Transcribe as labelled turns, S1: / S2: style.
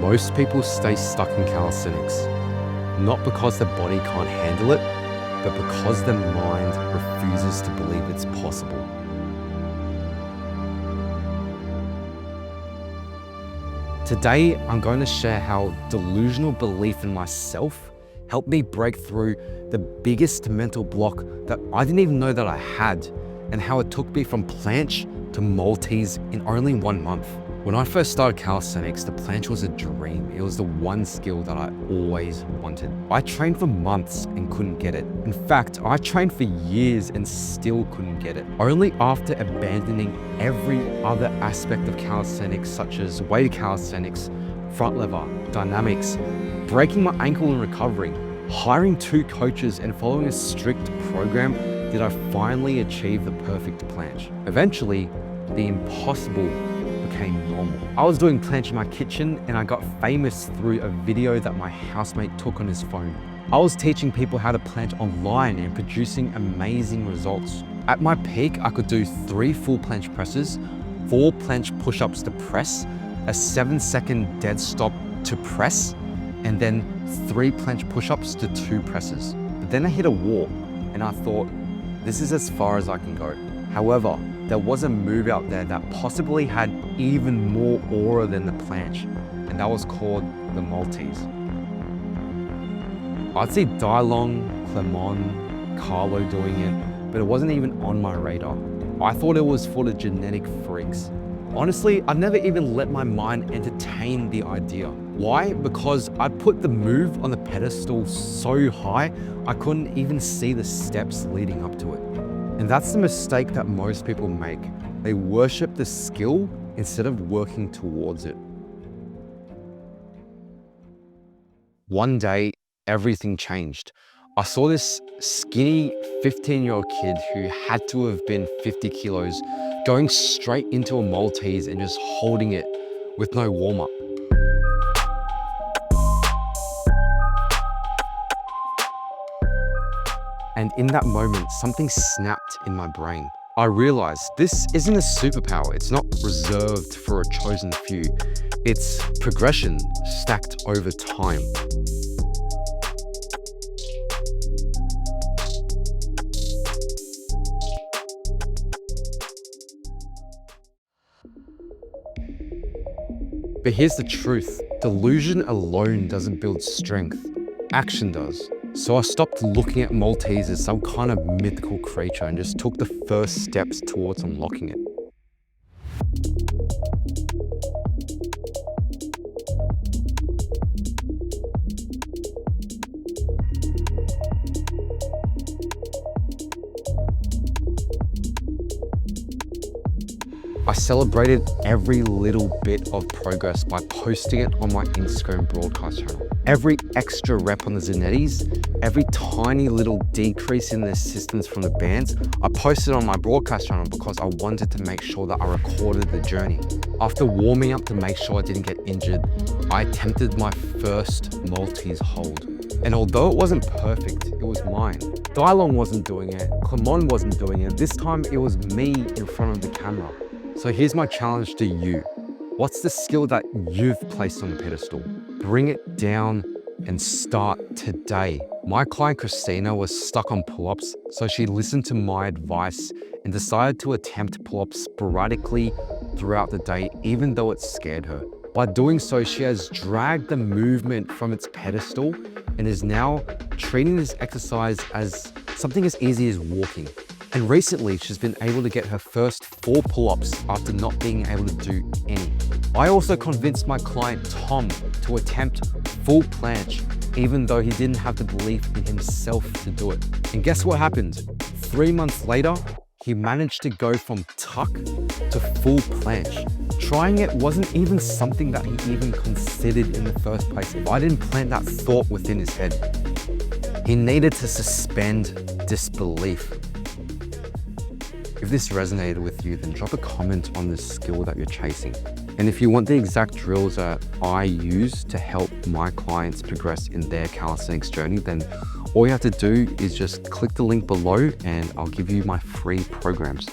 S1: Most people stay stuck in calisthenics, not because their body can't handle it, but because their mind refuses to believe it's possible. Today, I'm going to share how delusional belief in myself helped me break through the biggest mental block that I didn't even know that I had, and how it took me from planche to Maltese in only 1 month. When I first started calisthenics, the planche was a dream. It was the one skill that I always wanted. I trained for months and couldn't get it. In fact, I trained for years and still couldn't get it. Only after abandoning every other aspect of calisthenics, such as weighted calisthenics, front lever, dynamics, breaking my ankle and recovering, hiring 2 coaches and following a strict program, did I finally achieve the perfect planche. Eventually, the impossible became normal. I was doing planche in my kitchen and I got famous through a video that my housemate took on his phone. I was teaching people how to planche online and producing amazing results. At my peak, I could do 3 full planche presses, 4 planche push-ups to press, a 7-second dead stop to press, and then 3 planche push-ups to 2 presses. But then I hit a wall and I thought, this is as far as I can go. However, there was a move out there that possibly had even more aura than the planche, and that was called the Maltese. I'd see Dylong, Clement, Carlo doing it, but it wasn't even on my radar. I thought it was for the genetic freaks. Honestly, I never even let my mind entertain the idea. Why? Because I put the move on the pedestal so high, I couldn't even see the steps leading up to it. And that's the mistake that most people make. They worship the skill instead of working towards it. One day, everything changed. I saw this skinny 15-year-old kid who had to have been 50 kilos going straight into a Maltese and just holding it with no warm-up. And in that moment, something snapped in my brain. I realized this isn't a superpower. It's not reserved for a chosen few. It's progression stacked over time. But here's the truth. Delusion alone doesn't build strength. Action does. So I stopped looking at Maltese as some kind of mythical creature and just took the first steps towards unlocking it. I celebrated every little bit of progress by posting it on my Instagram broadcast channel. Every extra rep on the Zanettis, every tiny little decrease in the assistance from the bands, I posted on my broadcast channel because I wanted to make sure that I recorded the journey. After warming up to make sure I didn't get injured, I attempted my first Maltese hold. And although it wasn't perfect, it was mine. Dylong wasn't doing it, Clement wasn't doing it. This time it was me in front of the camera. So here's my challenge to you. What's the skill that you've placed on the pedestal? Bring it down and start today. My client Christina was stuck on pull-ups, so she listened to my advice and decided to attempt pull-ups sporadically throughout the day, even though it scared her. By doing so, she has dragged the movement from its pedestal and is now treating this exercise as something as easy as walking. And recently, she's been able to get her first 4 pull-ups after not being able to do any. I also convinced my client Tom to attempt full planche, even though he didn't have the belief in himself to do it. And guess what happened? 3 months later, he managed to go from tuck to full planche. Trying it wasn't even something that he even considered in the first place. I didn't plant that thought within his head. He needed to suspend disbelief. If this resonated with you, then drop a comment on the skill that you're chasing. And if you want the exact drills that I use to help my clients progress in their calisthenics journey, then all you have to do is just click the link below and I'll give you my free programs.